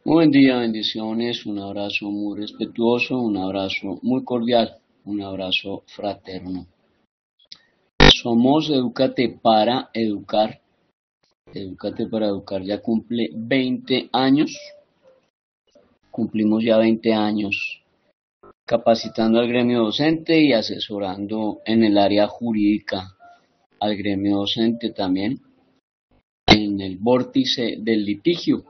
Muy buen día, bendiciones, un abrazo muy respetuoso, un abrazo muy cordial, un abrazo fraterno. Somos Educate para Educar. Educate para Educar ya cumple 20 años. Cumplimos ya 20 años capacitando al gremio docente y asesorando en el área jurídica al gremio docente también en el vórtice del litigio,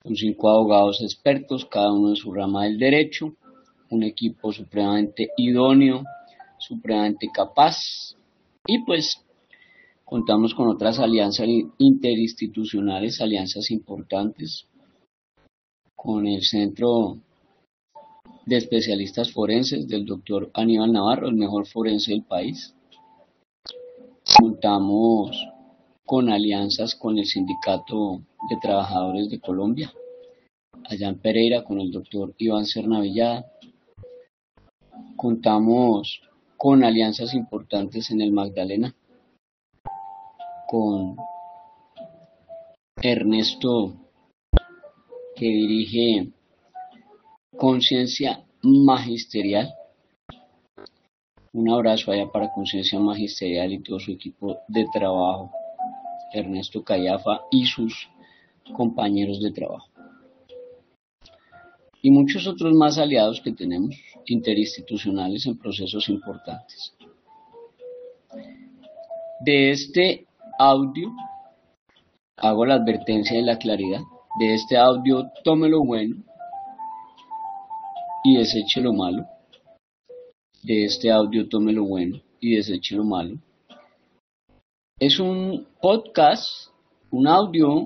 con 5 abogados expertos, cada uno en su rama del derecho, un equipo supremamente idóneo, supremamente capaz, y pues contamos con otras alianzas interinstitucionales, alianzas importantes, con el Centro de Especialistas Forenses del doctor Aníbal Navarro, el mejor forense del país. Contamos con alianzas con el Sindicato de Trabajadores de Colombia, allá en Pereira, con el doctor Iván Cernavillada. Contamos con alianzas importantes en el Magdalena, con Ernesto, que dirige Conciencia Magisterial. Un abrazo allá para Conciencia Magisterial y todo su equipo de trabajo, Ernesto Callafa y sus compañeros de trabajo. Y muchos otros más aliados que tenemos, interinstitucionales en procesos importantes. De este audio hago la advertencia de la claridad. De este audio tome lo bueno y deseche lo malo. De este audio tome lo bueno y deseche lo malo. Es un podcast, un audio,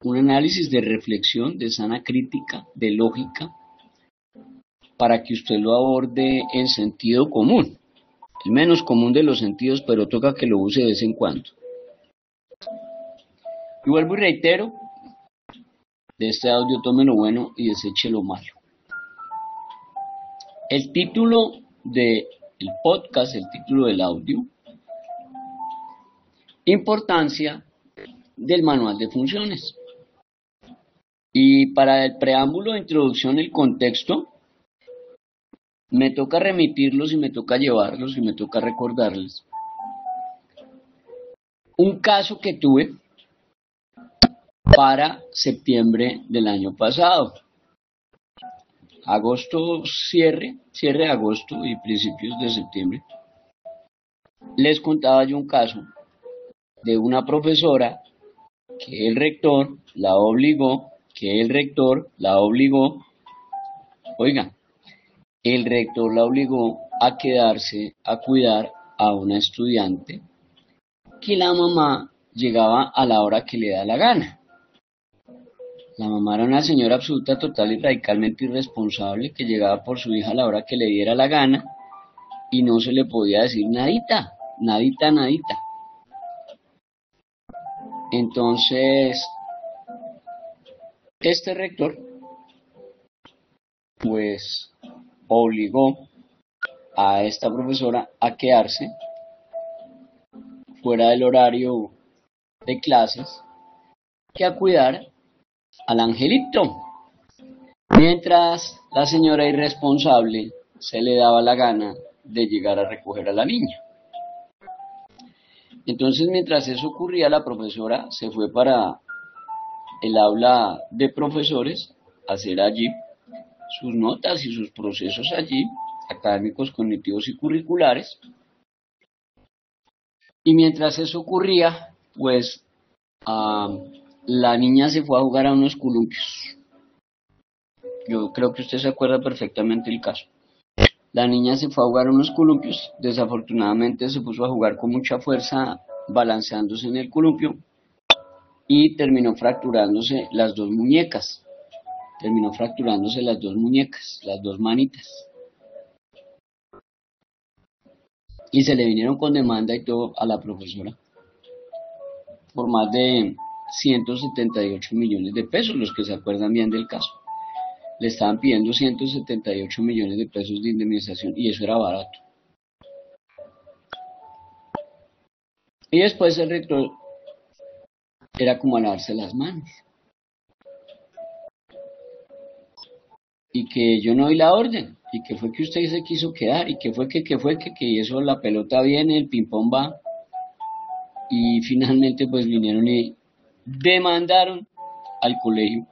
un análisis de reflexión, de sana crítica, de lógica, para que usted lo aborde en sentido común, el menos común de los sentidos, pero toca que lo use de vez en cuando. Y vuelvo y reitero, de este audio tome lo bueno y deseche lo malo. El título del podcast, el título del audio, importancia del manual de funciones. Y para el preámbulo de introducción, el contexto, me toca remitirlos y me toca llevarlos y me toca recordarles un caso que tuve para septiembre del año pasado. Agosto, cierre de agosto y principios de septiembre. Les contaba yo un caso de una profesora que el rector la obligó, oiga, el rector la obligó a quedarse a cuidar a una estudiante que la mamá llegaba a la hora que le da la gana. La mamá era una señora absoluta, total y radicalmente irresponsable que llegaba por su hija a la hora que le diera la gana y no se le podía decir nadita, nadita, nadita. Entonces, este rector pues obligó a esta profesora a quedarse fuera del horario de clases que a cuidar al angelito, mientras la señora irresponsable se le daba la gana de llegar a recoger a la niña. Entonces, mientras eso ocurría, la profesora se fue para el aula de profesores a hacer allí sus notas y sus procesos allí, académicos, cognitivos y curriculares. Y mientras eso ocurría, pues la niña se fue a jugar a unos columpios. Yo creo que usted se acuerda perfectamente del caso. La niña se fue a jugar a unos columpios, desafortunadamente se puso a jugar con mucha fuerza, balanceándose en el columpio, y terminó fracturándose las dos muñecas. Las dos manitas. Y se le vinieron con demanda y todo a la profesora por más de 178 millones de pesos, los que se acuerdan bien del caso. Le estaban pidiendo 178 millones de pesos de indemnización y eso era barato. Y después el rector era como a lavarse las manos. y que yo no doy la orden, y que fue que usted se quiso quedar, y que fue que, y eso la pelota viene, el ping-pong va, y finalmente pues vinieron y demandaron al colegio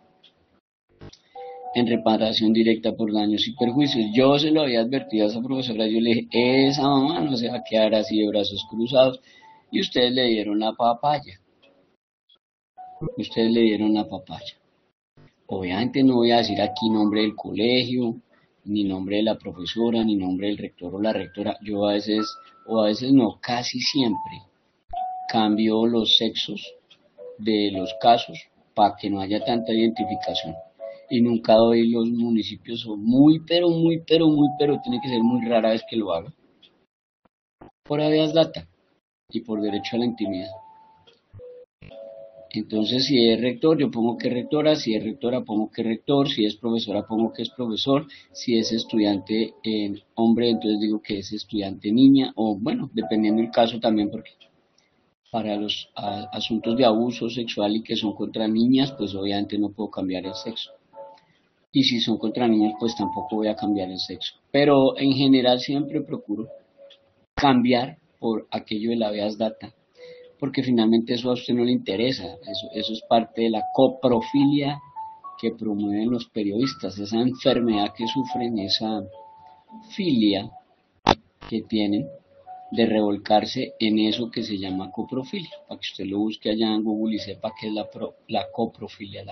en reparación directa por daños y perjuicios. Yo se lo había advertido a esa profesora, yo le dije, esa mamá no se va a quedar así de brazos cruzados, y ustedes le dieron la papaya, Obviamente no voy a decir aquí nombre del colegio, ni nombre de la profesora, ni nombre del rector o la rectora. Yo a veces, o a veces no, casi siempre cambio los sexos de los casos para que no haya tanta identificación. Y nunca doy los municipios, o pero tiene que ser muy rara vez que lo haga. Por habeas data y por derecho a la intimidad. Entonces, si es rector, yo pongo que es rectora, si es rectora, pongo que es rector, si es profesora, pongo que es profesor, si es estudiante hombre, entonces digo que es estudiante niña, o bueno, dependiendo del caso también, porque para los asuntos de abuso sexual y que son contra niñas, pues obviamente no puedo cambiar el sexo. Y si son contra niños, pues tampoco voy a cambiar el sexo. Pero en general siempre procuro cambiar por aquello de la habeas data, porque finalmente eso a usted no le interesa, eso es parte de la coprofilia que promueven los periodistas, esa enfermedad que sufren, esa filia que tienen de revolcarse en eso que se llama coprofilia, para que usted lo busque allá en Google y sepa qué es la coprofilia.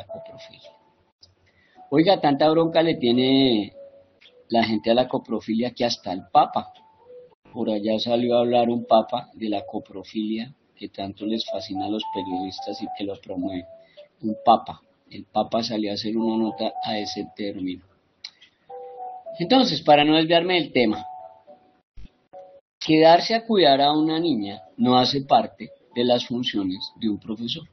Oiga, tanta bronca le tiene la gente a la coprofilia que hasta el Papa, por allá salió a hablar un Papa de la coprofilia que tanto les fascina a los periodistas y que lo promueven. Un Papa, el Papa salió a hacer una nota a ese término. Entonces, para no desviarme del tema, quedarse a cuidar a una niña no hace parte de las funciones de un profesor.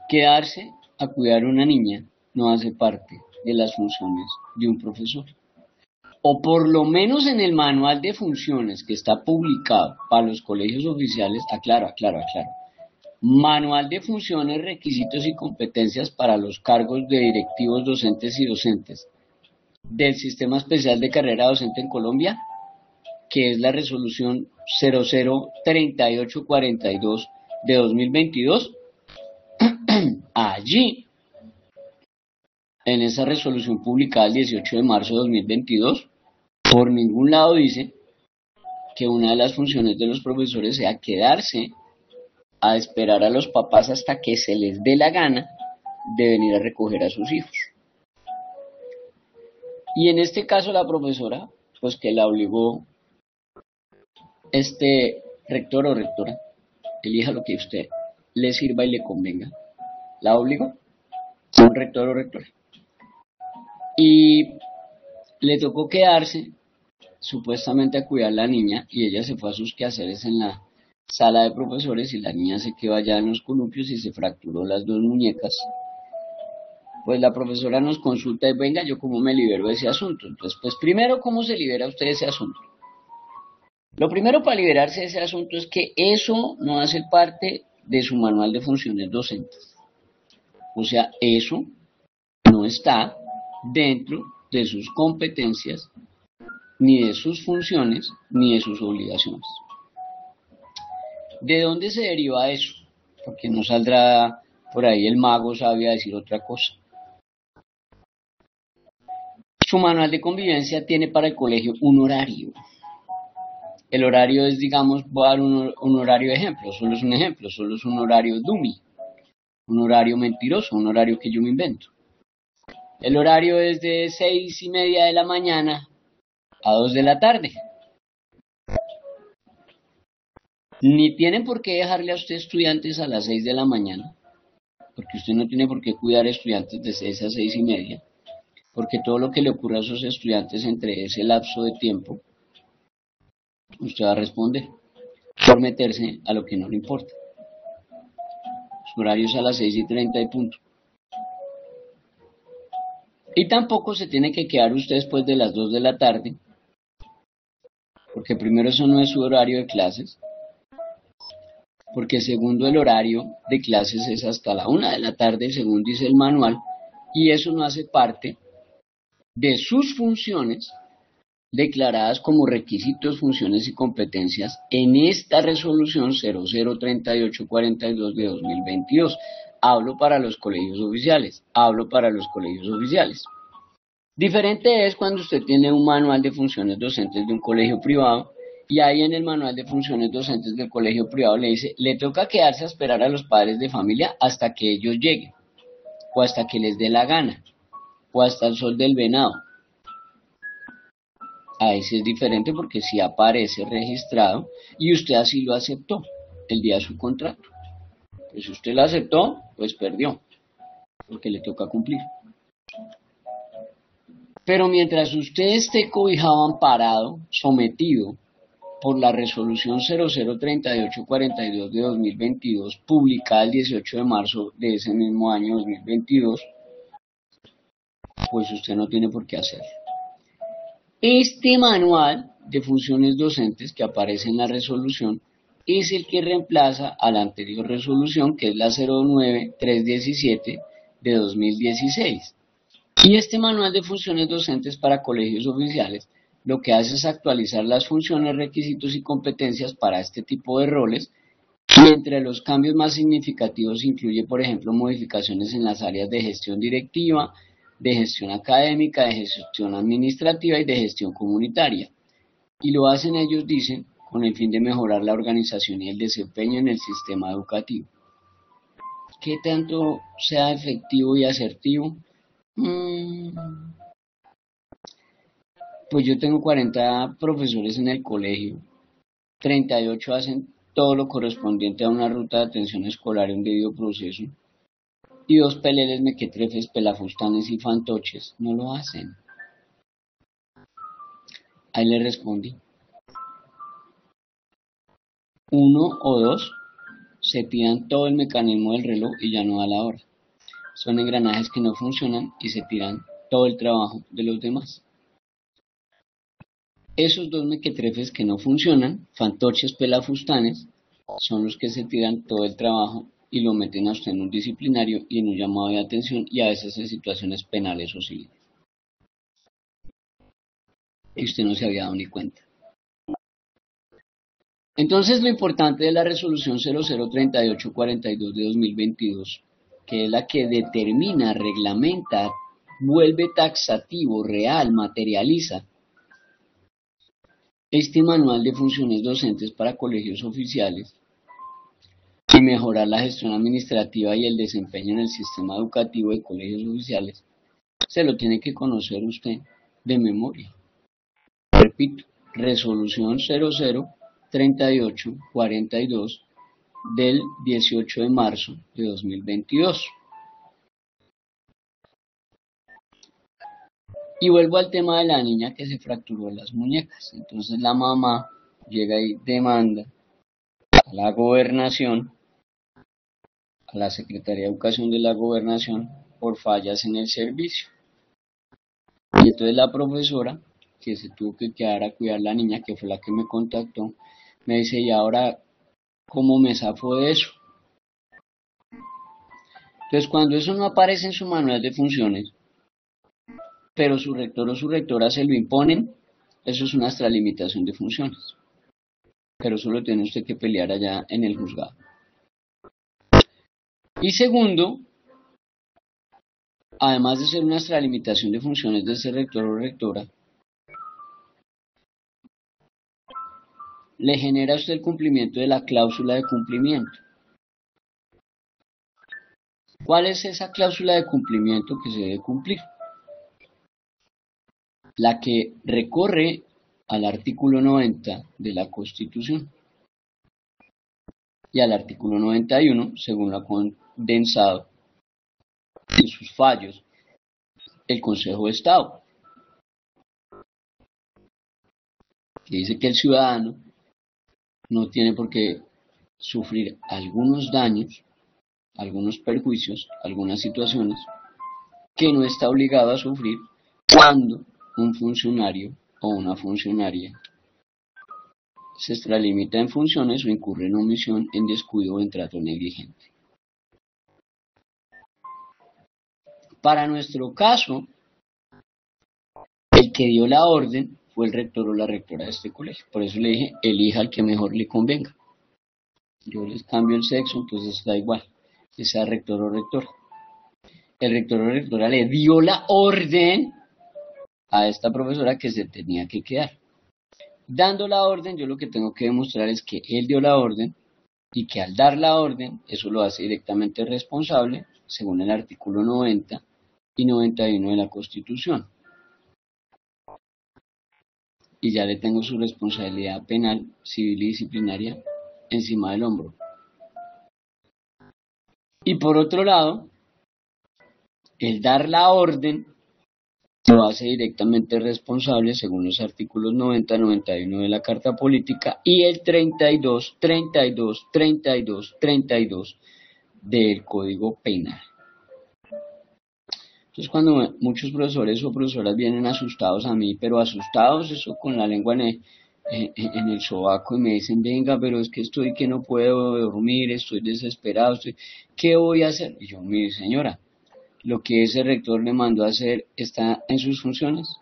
Quedarse a cuidar a una niña no hace parte de las funciones de un profesor. O por lo menos en el manual de funciones que está publicado para los colegios oficiales, aclaro. Manual de funciones, requisitos y competencias para los cargos de directivos, docentes y docentes del Sistema Especial de Carrera Docente en Colombia, que es la resolución 003842 de 2022. Allí, en esa resolución publicada el 18 de marzo de 2022, por ningún lado dice que una de las funciones de los profesores sea quedarse a esperar a los papás hasta que se les dé la gana de venir a recoger a sus hijos. Y en este caso la profesora, pues que la obligó rector o rectora, elija lo que a usted le sirva y le convenga, la obligó, un rector o rectora. Y le tocó quedarse supuestamente a cuidar a la niña y ella se fue a sus quehaceres en la sala de profesores y la niña se quedó allá en los columpios y se fracturó las dos muñecas. Pues la profesora nos consulta y venga, yo cómo me libero de ese asunto. Entonces, pues primero, ¿cómo se libera usted de ese asunto? Lo primero para liberarse de ese asunto es que eso no hace parte de su manual de funciones docentes. O sea, eso no está dentro de sus competencias, ni de sus funciones, ni de sus obligaciones. ¿De dónde se deriva eso? Porque no saldrá por ahí el mago sabio a decir otra cosa. Su manual de convivencia tiene para el colegio un horario. El horario es, digamos, voy a dar un horario de ejemplo, solo es un ejemplo, solo es un horario dummy, un horario mentiroso, un horario que yo me invento. El horario es de 6:30 de la mañana a 2 de la tarde. Ni tienen por qué dejarle a usted estudiantes a las 6 de la mañana, porque usted no tiene por qué cuidar estudiantes de 6 a 6:30, porque todo lo que le ocurra a esos estudiantes entre ese lapso de tiempo, usted va a responder por meterse a lo que no le importa. Su horario es a las 6:30 y punto. Y tampoco se tiene que quedar usted después de las 2 de la tarde, porque primero eso no es su horario de clases, porque segundo el horario de clases es hasta la 1 de la tarde, según dice el manual, y eso no hace parte de sus funciones declaradas como requisitos, funciones y competencias en esta resolución 003842 de 2022. Hablo para los colegios oficiales, Diferente es cuando usted tiene un manual de funciones docentes de un colegio privado y ahí en el manual de funciones docentes del colegio privado le dice, le toca quedarse a esperar a los padres de familia hasta que ellos lleguen, o hasta que les dé la gana, o hasta el sol del venado. Ahí sí es diferente porque sí aparece registrado y usted así lo aceptó el día de su contrato. Pues si usted lo aceptó, pues perdió, porque le toca cumplir. Pero mientras usted esté cobijado, amparado, sometido por la resolución 003842 de 2022, publicada el 18 de marzo de ese mismo año 2022, pues usted no tiene por qué hacerlo. Este manual de funciones docentes que aparece en la resolución es el que reemplaza a la anterior resolución, que es la 09317 de 2016. Y este manual de funciones docentes para colegios oficiales lo que hace es actualizar las funciones, requisitos y competencias para este tipo de roles, y entre los cambios más significativos incluye, por ejemplo, modificaciones en las áreas de gestión directiva, de gestión académica, de gestión administrativa y de gestión comunitaria. Y lo hacen, ellos dicen, con el fin de mejorar la organización y el desempeño en el sistema educativo. ¿Qué tanto sea efectivo y asertivo? Pues yo tengo 40 profesores en el colegio, 38 hacen todo lo correspondiente a una ruta de atención escolar en debido proceso, y 2 peleles, mequetrefes, pelafustanes y fantoches no lo hacen. Ahí le respondí. 1 o 2 se tiran todo el mecanismo del reloj y ya no da la hora. Son engranajes que no funcionan y se tiran todo el trabajo de los demás. Esos 2 mequetrefes que no funcionan, fantoches, pelafustanes, son los que se tiran todo el trabajo y lo meten a usted en un disciplinario y en un llamado de atención y a veces en situaciones penales o civiles. Y usted no se había dado ni cuenta. Entonces lo importante de la resolución 003842 de 2022, que es la que determina, reglamenta, vuelve taxativo, real, materializa este manual de funciones docentes para colegios oficiales y mejorar la gestión administrativa y el desempeño en el sistema educativo de colegios oficiales, se lo tiene que conocer usted de memoria. Repito, resolución 003842 del 18 de marzo de 2022. Y vuelvo al tema de la niña que se fracturó las muñecas. Entonces la mamá llega y demanda a la gobernación, a la Secretaría de Educación de la Gobernación, por fallas en el servicio. Y entonces la profesora, que se tuvo que quedar a cuidar a la niña, que fue la que me contactó, me dice, ¿y ahora cómo me zafo de eso? Entonces cuando eso no aparece en su manual de funciones, pero su rector o su rectora se lo imponen, eso es una extralimitación de funciones. Pero eso lo tiene usted que pelear allá en el juzgado. Y segundo, además de ser una extralimitación de funciones de ese rector o rectora, le genera a usted el cumplimiento de la cláusula de cumplimiento. ¿Cuál es esa cláusula de cumplimiento que se debe cumplir? La que recorre al artículo 90 de la Constitución y al artículo 91, según lo ha condensado en sus fallos el Consejo de Estado, que dice que el ciudadano no tiene por qué sufrir algunos daños, algunos perjuicios, algunas situaciones que no está obligado a sufrir cuando un funcionario o una funcionaria se extralimita en funciones o incurre en omisión, en descuido o en trato negligente. Para nuestro caso, el que dio la orden fue el rector o la rectora de este colegio. Por eso le dije, elija al que mejor le convenga. Yo les cambio el sexo, entonces da igual, que sea rector o rectora. El rector o rectora le dio la orden a esta profesora que se tenía que quedar. Dando la orden, yo lo que tengo que demostrar es que él dio la orden y que al dar la orden, eso lo hace directamente responsable, según el artículo 90 y 91 de la Constitución. Y ya le tengo su responsabilidad penal, civil y disciplinaria encima del hombro. Y por otro lado, el dar la orden lo hace directamente responsable según los artículos 90, 91 de la Carta Política y el 32, 32, 32, 32 del Código Penal. Entonces cuando muchos profesores o profesoras vienen asustados a mí, pero asustados eso con la lengua en el sobaco y me dicen, venga, pero es que estoy que no puedo dormir, estoy desesperado, ¿qué voy a hacer? Y yo, mi señora, lo que ese rector le mandó a hacer está en sus funciones.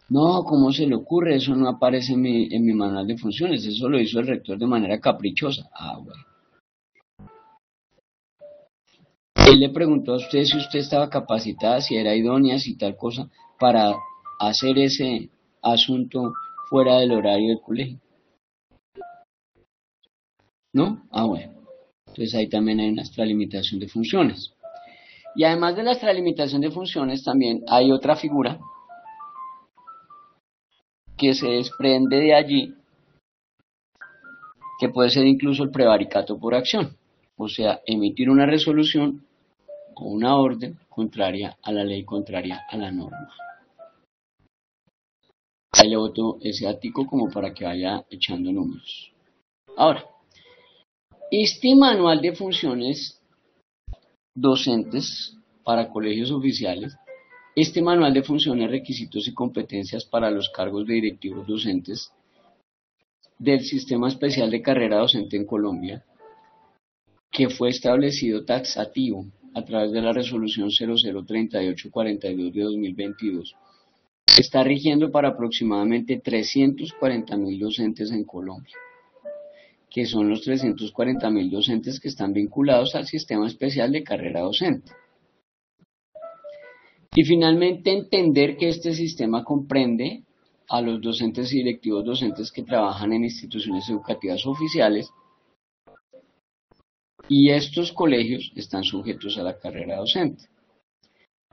No, ¿cómo se le ocurre? Eso no aparece en mi manual de funciones, eso lo hizo el rector de manera caprichosa. Ah, bueno. Él le preguntó a usted si usted estaba capacitada, si era idónea, si tal cosa, para hacer ese asunto fuera del horario del colegio. ¿No? Ah, bueno. Entonces ahí también hay una extralimitación de funciones. Y además de la extralimitación de funciones, también hay otra figura que se desprende de allí, que puede ser incluso el prevaricato por acción. O sea, emitir una resolución o una orden contraria a la ley, contraria a la norma. Ahí le boto ese ático como para que vaya echando números. Ahora, este manual de funciones docentes para colegios oficiales, este manual de funciones, requisitos y competencias para los cargos de directivos docentes del Sistema Especial de Carrera Docente en Colombia, que fue establecido taxativo a través de la resolución 003842 de 2022, está rigiendo para aproximadamente 340.000 docentes en Colombia, que son los 340.000 docentes que están vinculados al Sistema Especial de Carrera Docente. Y finalmente entender que este sistema comprende a los docentes y directivos docentes que trabajan en instituciones educativas oficiales, y estos colegios están sujetos a la carrera docente.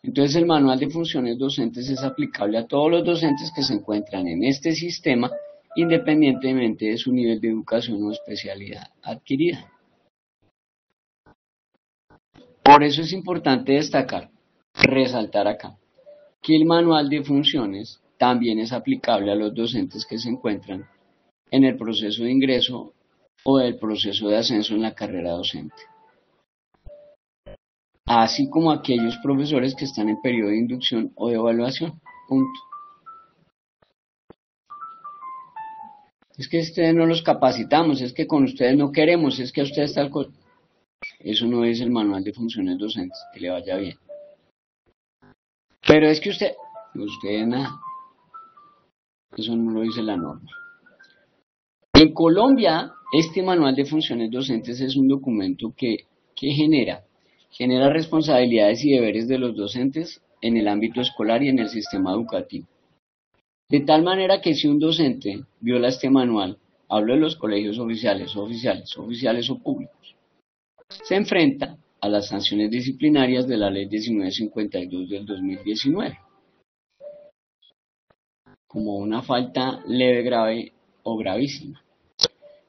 Entonces el manual de funciones docentes es aplicable a todos los docentes que se encuentran en este sistema, independientemente de su nivel de educación o especialidad adquirida. Por eso es importante destacar, resaltar acá, que el manual de funciones también es aplicable a los docentes que se encuentran en el proceso de ingreso o del proceso de ascenso en la carrera docente, así como a aquellos profesores que están en periodo de inducción o de evaluación. Punto. Es que ustedes no los capacitamos, es que con ustedes no queremos, es que a ustedes tal cosa. Eso no es el manual de funciones docentes, que le vaya bien. Pero es que usted nada, eso no lo dice la norma. En Colombia, este manual de funciones docentes es un documento que genera responsabilidades y deberes de los docentes en el ámbito escolar y en el sistema educativo. De tal manera que si un docente viola este manual, hablo de los colegios oficiales o públicos, se enfrenta a las sanciones disciplinarias de la Ley 1952 del 2019, como una falta leve, grave o gravísima.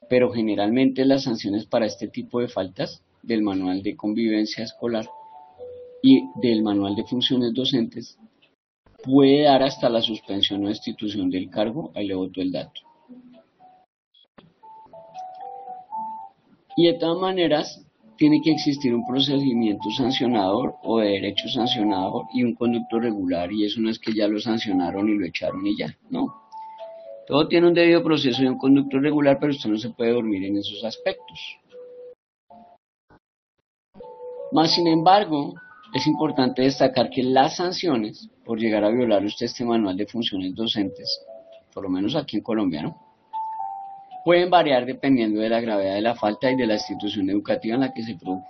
Pero generalmente las sanciones para este tipo de faltas del manual de convivencia escolar y del manual de funciones docentes puede dar hasta la suspensión o destitución del cargo. Ahí le boto el dato. Y de todas maneras tiene que existir un procedimiento sancionador o de derecho sancionador y un conducto regular, y eso no es que ya lo sancionaron y lo echaron y ya, no. Todo tiene un debido proceso y un conducto regular, pero usted no se puede dormir en esos aspectos. Mas, sin embargo, es importante destacar que las sanciones por llegar a violar usted este manual de funciones docentes, por lo menos aquí en Colombia, ¿no?, pueden variar dependiendo de la gravedad de la falta y de la institución educativa en la que se produjo.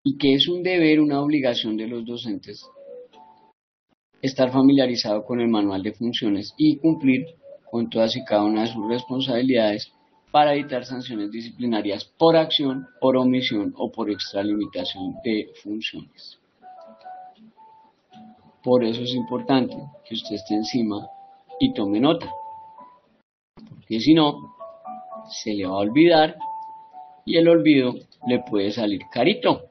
Y que es un deber, una obligación de los docentes estar familiarizado con el manual de funciones y cumplir con todas y cada una de sus responsabilidades para evitar sanciones disciplinarias por acción, por omisión o por extralimitación de funciones. Por eso es importante que usted esté encima y tome nota, porque si no, se le va a olvidar y el olvido le puede salir carito.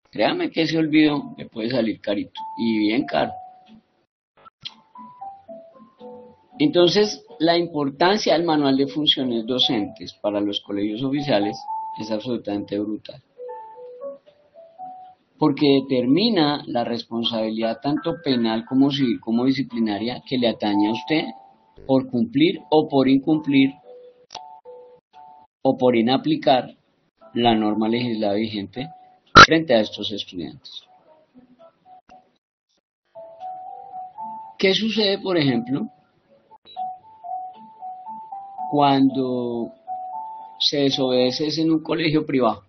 Créame que ese olvido le puede salir carito y bien caro. Entonces, la importancia del manual de funciones docentes para los colegios oficiales es absolutamente brutal, porque determina la responsabilidad tanto penal como civil como disciplinaria que le atañe a usted por cumplir o por incumplir o por inaplicar la norma legislativa vigente frente a estos estudiantes. ¿Qué sucede, por ejemplo, cuando se desobedece en un colegio privado?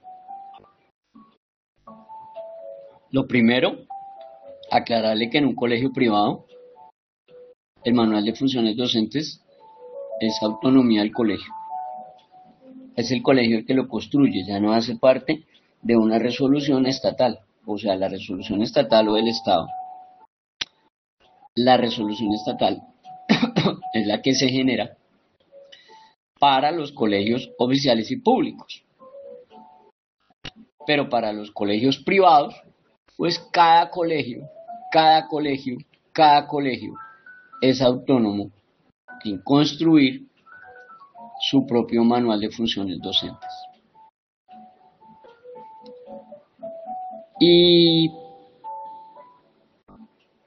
Lo primero, aclararle que en un colegio privado el manual de funciones docentes es autonomía del colegio. Es el colegio el que lo construye, ya no hace parte de una resolución estatal, o sea, la resolución estatal o del Estado. La resolución estatal es la que se genera para los colegios oficiales y públicos. Pero para los colegios privados, pues cada colegio es autónomo en construir su propio manual de funciones docentes. ¿Y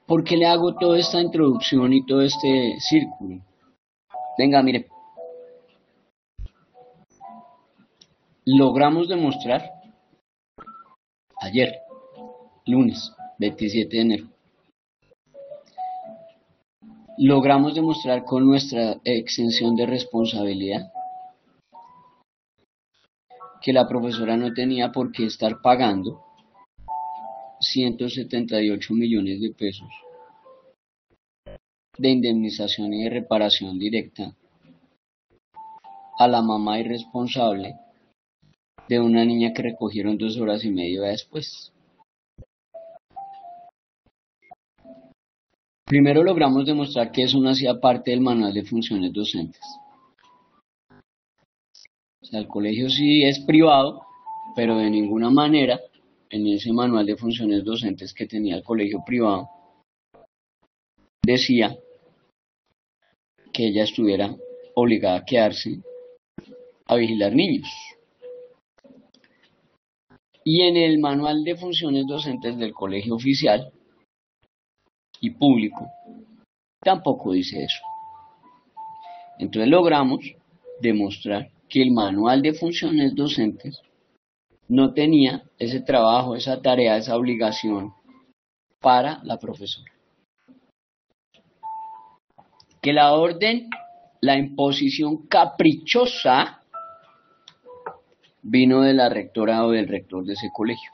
por qué le hago toda esta introducción y todo este círculo? Venga, mire. Logramos demostrar ayer, lunes 27 de enero, logramos demostrar con nuestra exención de responsabilidad que la profesora no tenía por qué estar pagando 178 millones de pesos de indemnización y de reparación directa a la mamá irresponsable de una niña que recogieron 2 horas y media después. Primero logramos demostrar que eso no hacía parte del manual de funciones docentes. O sea, el colegio sí es privado, pero de ninguna manera en ese manual de funciones docentes que tenía el colegio privado decía que ella estuviera obligada a quedarse a vigilar niños. Y en el manual de funciones docentes del colegio oficial y público tampoco dice eso. Entonces logramos demostrar que el manual de funciones docentes no tenía ese trabajo, esa tarea, esa obligación para la profesora. Que la orden, la imposición caprichosa vino de la rectora o del rector de ese colegio,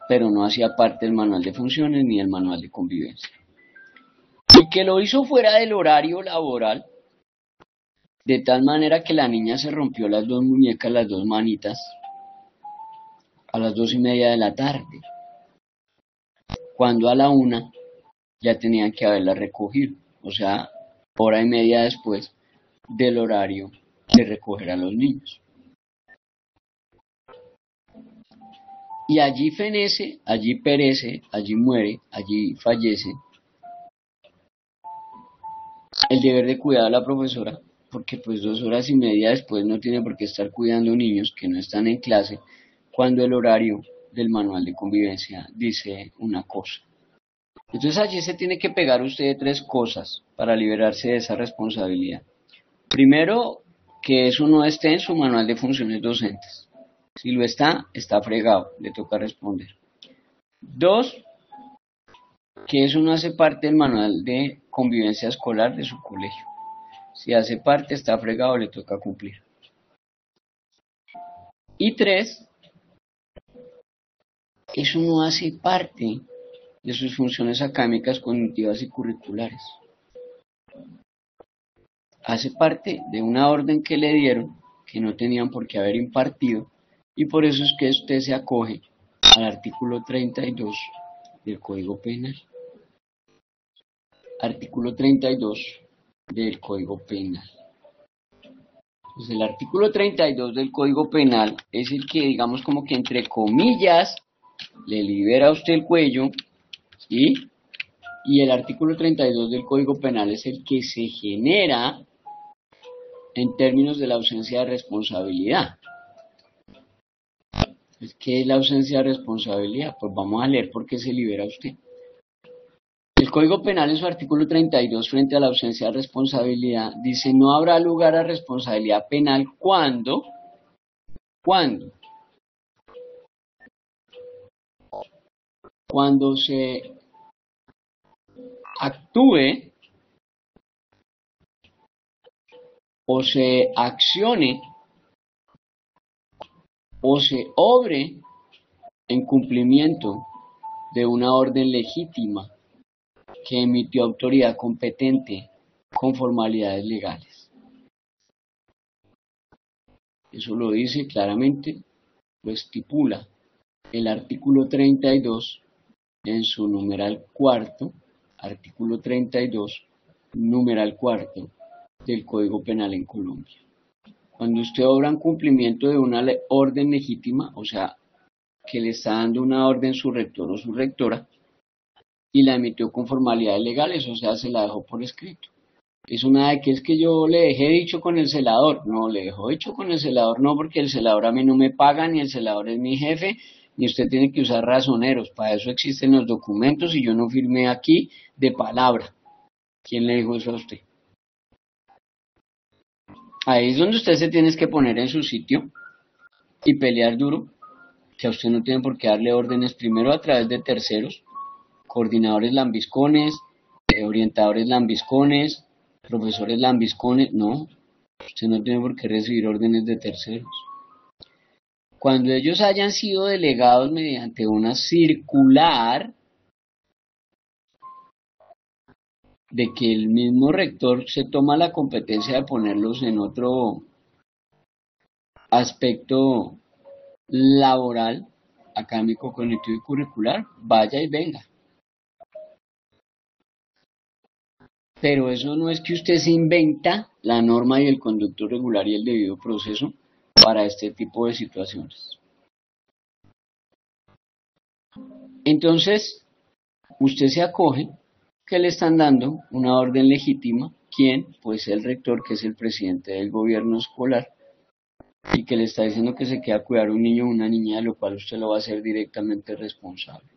pero no hacía parte del manual de funciones ni del manual de convivencia. Y que lo hizo fuera del horario laboral, de tal manera que la niña se rompió las 2 muñecas, las 2 manitas, a las 2:30 de la tarde, cuando a la 1 ya tenían que haberla recogido, o sea, 1:30 después del horario de recoger a los niños. Y allí fenece, allí perece, allí muere, allí fallece el deber de cuidar a la profesora, porque pues 2 horas y media después no tiene por qué estar cuidando niños que no están en clase cuando el horario del manual de convivencia dice una cosa. Entonces allí se tiene que pegar usted de 3 cosas para liberarse de esa responsabilidad. Primero, que eso no esté en su manual de funciones docentes. Si lo está, está fregado, le toca responder. 2, que eso no hace parte del manual de convivencia escolar de su colegio. Si hace parte, está fregado, le toca cumplir. Y 3, eso no hace parte de sus funciones académicas, cognitivas y curriculares. Hace parte de una orden que le dieron, que no tenían por qué haber impartido, y por eso es que usted se acoge al artículo 32 del Código Penal. Artículo 32 del Código Penal. Pues el artículo 32 del Código Penal es el que, digamos, como que entre comillas, le libera a usted el cuello, y el artículo 32 del Código Penal es el que se genera en términos de la ausencia de responsabilidad. ¿Qué es la ausencia de responsabilidad? Pues vamos a leer por qué se libera a usted. El Código Penal en su artículo 32 frente a la ausencia de responsabilidad dice: no habrá lugar a responsabilidad penal cuando se actúe o se accione o se obre en cumplimiento de una orden legítima que emitió autoridad competente con formalidades legales. Eso lo dice claramente, lo estipula el artículo 32 en su numeral cuarto, artículo 32, numeral cuarto del Código Penal en Colombia. Cuando usted obra en cumplimiento de una orden legítima, o sea, que le está dando una orden su rector o su rectora, y la emitió con formalidades legales, o sea, se la dejó por escrito. Es una de que es que yo le dejé dicho con el celador. No, le dejó dicho con el celador, no, porque el celador a mí no me paga, ni el celador es mi jefe, ni usted tiene que usar razoneros. Para eso existen los documentos y yo no firmé aquí de palabra. ¿Quién le dijo eso a usted? Ahí es donde usted se tiene que poner en su sitio y pelear duro, que a usted no tiene por qué darle órdenes primero a través de terceros, coordinadores lambiscones, orientadores lambiscones, profesores lambiscones. No, usted no tiene por qué recibir órdenes de terceros. Cuando ellos hayan sido delegados mediante una circular de que el mismo rector se toma la competencia de ponerlos en otro aspecto laboral, académico, cognitivo y curricular, vaya y venga. Pero eso no es que usted se inventa la norma y el conducto regular y el debido proceso para este tipo de situaciones. Entonces, usted se acoge que le están dando una orden legítima. ¿Quién? Pues el rector, que es el presidente del gobierno escolar, y que le está diciendo que se queda a cuidar un niño o una niña, de lo cual usted lo va a hacer directamente responsable.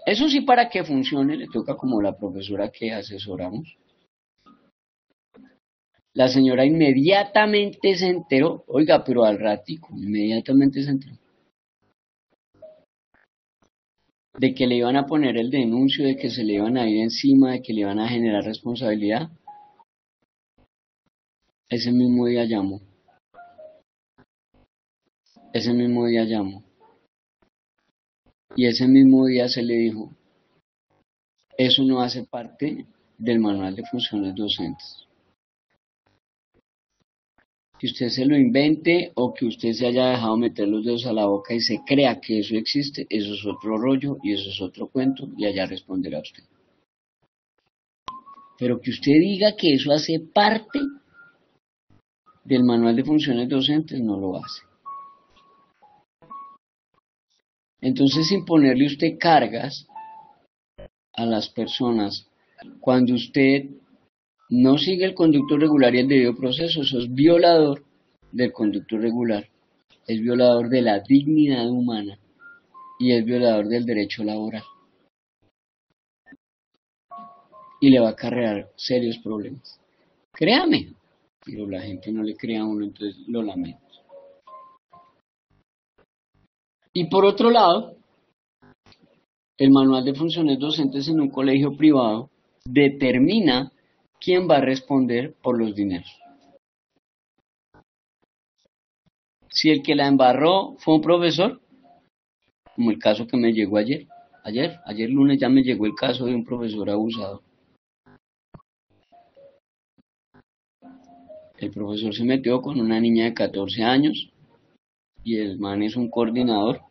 Eso sí, para que funcione, le toca como la profesora que asesoramos. La señora inmediatamente se enteró, oiga, pero al ratico, inmediatamente se enteró de que le iban a poner el denuncio, de que se le iban a ir encima, de que le iban a generar responsabilidad. Ese mismo día llamó. Y ese mismo día se le dijo: eso no hace parte del manual de funciones docentes. Que usted se lo invente o que usted se haya dejado meter los dedos a la boca y se crea que eso existe, eso es otro rollo y eso es otro cuento, y allá responderá usted. Pero que usted diga que eso hace parte del manual de funciones docentes, no lo hace. Entonces, sin ponerle usted cargas a las personas, cuando usted no sigue el conducto regular y el debido proceso, eso es violador del conducto regular, es violador de la dignidad humana y es violador del derecho laboral. Y le va a acarrear serios problemas. Créame, pero la gente no le cree a uno, entonces lo lamento. Y por otro lado, el manual de funciones docentes en un colegio privado determina quién va a responder por los dineros. Si el que la embarró fue un profesor, como el caso que me llegó ayer lunes ya me llegó el caso de un profesor abusado. El profesor se metió con una niña de 14 años y el man es un coordinador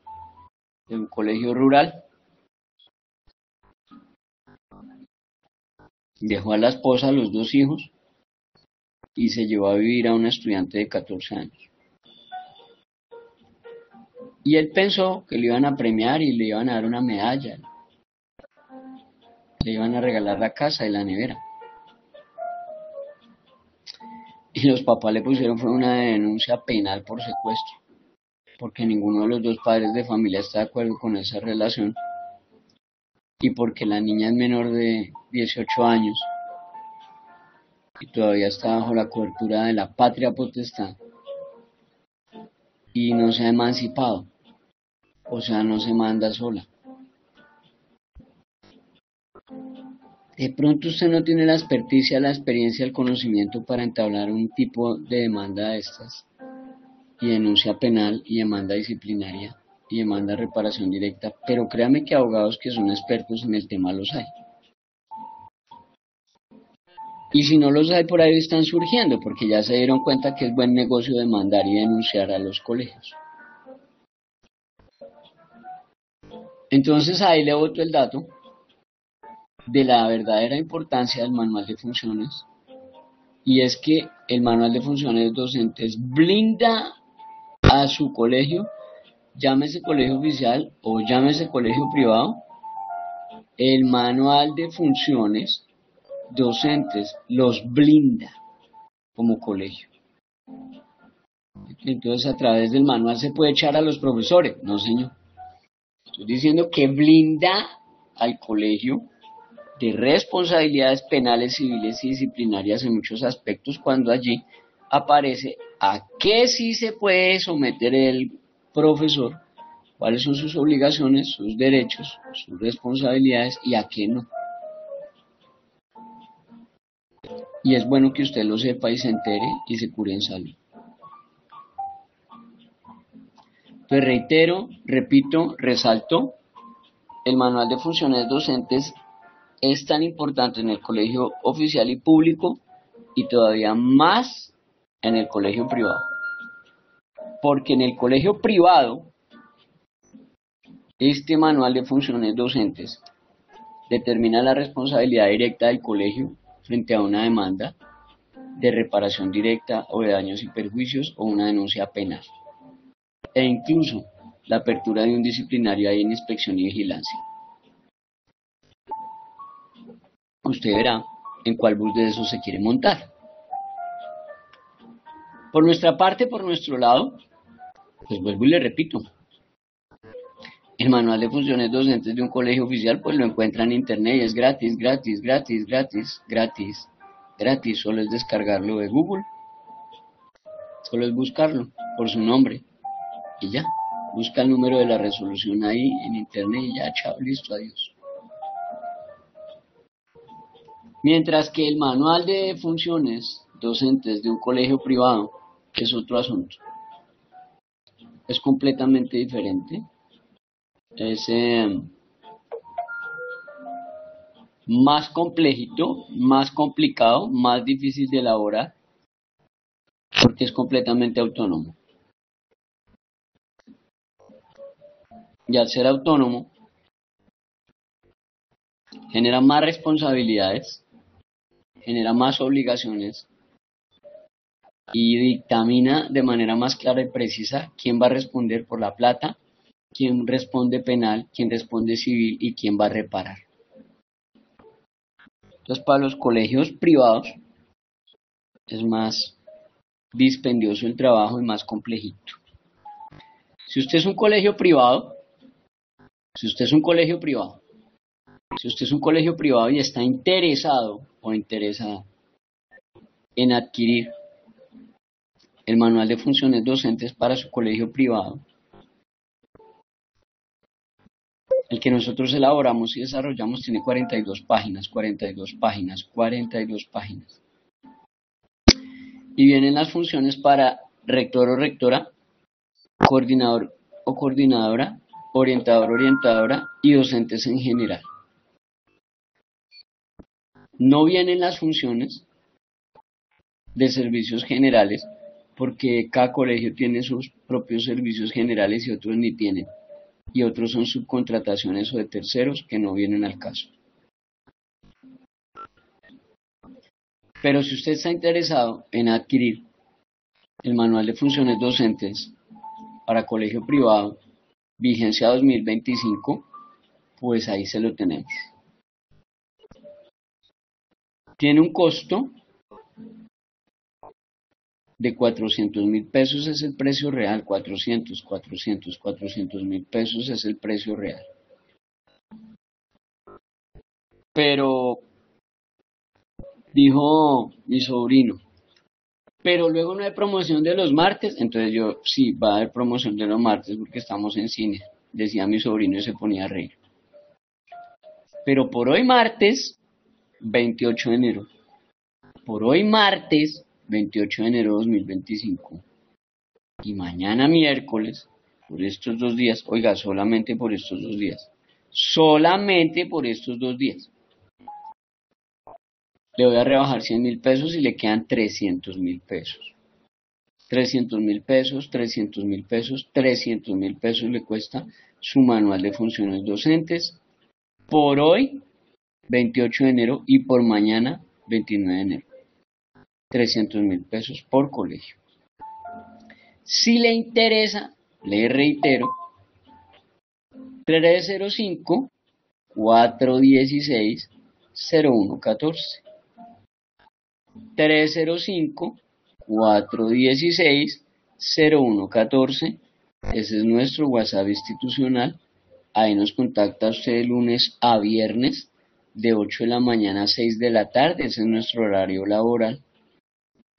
de un colegio rural. Dejó a la esposa, a los 2 hijos y se llevó a vivir a una estudiante de 14 años. Y él pensó que le iban a premiar y le iban a dar una medalla. Le iban a regalar la casa y la nevera. Y los papás le pusieron fue una denuncia penal por secuestro, porque ninguno de los dos padres de familia está de acuerdo con esa relación y porque la niña es menor de 18 años y todavía está bajo la cobertura de la patria potestad y no se ha emancipado, o sea, no se manda sola. De pronto usted no tiene la experticia, la experiencia, el conocimiento para entablar un tipo de demanda de estas, y denuncia penal, y demanda disciplinaria, y demanda de reparación directa, pero créame que abogados que son expertos en el tema los hay. Y si no los hay, por ahí están surgiendo, porque ya se dieron cuenta que es buen negocio demandar y denunciar a los colegios. Entonces ahí le boto el dato de la verdadera importancia del manual de funciones, y es que el manual de funciones docentes blinda a su colegio, llámese colegio oficial o llámese colegio privado. El manual de funciones docentes los blinda como colegio. Entonces a través del manual se puede echar a los profesores. No, señor. Estoy diciendo que blinda al colegio de responsabilidades penales, civiles y disciplinarias en muchos aspectos, cuando allí aparece a qué sí se puede someter el profesor, cuáles son sus obligaciones, sus derechos, sus responsabilidades y a qué no. Y es bueno que usted lo sepa y se entere y se cure en salud. Pues reitero, repito, resalto, el manual de funciones docentes es tan importante en el colegio oficial y público y todavía más en el colegio privado. Porque en el colegio privado, este manual de funciones docentes determina la responsabilidad directa del colegio frente a una demanda de reparación directa o de daños y perjuicios o una denuncia penal. E incluso la apertura de un disciplinario ahí en inspección y vigilancia. Usted verá en cuál bus de esos se quiere montar. Por nuestra parte, por nuestro lado, pues vuelvo y le repito, el manual de funciones docentes de un colegio oficial pues lo encuentra en internet y es gratis, gratis, gratis, gratis, gratis, gratis, solo es descargarlo de Google, solo es buscarlo por su nombre y ya, busca el número de la resolución ahí en internet y ya, chao, listo, adiós. Mientras que el manual de funciones docentes de un colegio privado, que es otro asunto, es completamente diferente, es más complejito, más complicado, más difícil de elaborar, porque es completamente autónomo. Y al ser autónomo, genera más responsabilidades, genera más obligaciones y dictamina de manera más clara y precisa quién va a responder por la plata, quién responde penal, quién responde civil y quién va a reparar. Entonces, para los colegios privados es más dispendioso el trabajo y más complejito. Si usted es un colegio privado, si usted es un colegio privado, si usted es un colegio privado y está interesado o interesada en adquirir el manual de funciones docentes para su colegio privado, El que nosotros elaboramos y desarrollamos tiene 42 páginas, 42 páginas, 42 páginas. Y vienen las funciones para rector o rectora, coordinador o coordinadora, orientador o orientadora y docentes en general. No vienen las funciones de servicios generales porque cada colegio tiene sus propios servicios generales y otros ni tienen. Y otros son subcontrataciones o de terceros que no vienen al caso. Pero si usted está interesado en adquirir el manual de funciones docentes para colegio privado, vigencia 2025, pues ahí se lo tenemos. Tiene un costo de 400.000 pesos, es el precio real, 400.000 pesos es el precio real. Pero, dijo mi sobrino, pero luego no hay promoción de los martes. Entonces yo, sí, va a haber promoción de los martes porque estamos en cine, decía mi sobrino y se ponía a reír. Pero por hoy martes, 28 de enero, por hoy martes, 28 de enero de 2025, y mañana miércoles, por estos 2 días, oiga, solamente por estos 2 días, solamente por estos 2 días, le voy a rebajar 100.000 pesos y le quedan 300.000 pesos. 300.000 pesos, 300.000 pesos, 300.000 pesos le cuesta su manual de funciones docentes por hoy, 28 de enero, y por mañana, 29 de enero. 300.000 pesos por colegio. Si le interesa, le reitero, 305-416-0114. 305-416-0114. Ese es nuestro WhatsApp institucional. Ahí nos contacta usted de lunes a viernes, de 8 de la mañana a 6 de la tarde. Ese es nuestro horario laboral.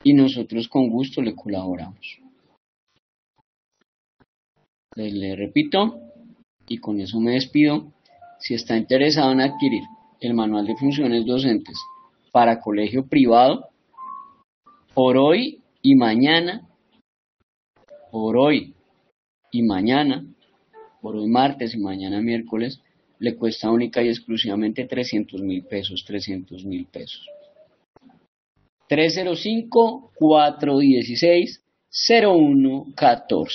Y nosotros con gusto le colaboramos. Le repito, y con eso me despido. Si está interesado en adquirir el manual de funciones docentes para colegio privado, por hoy y mañana, por hoy martes y mañana miércoles, le cuesta única y exclusivamente 300.000 pesos, 300.000 pesos. 305-416-0114.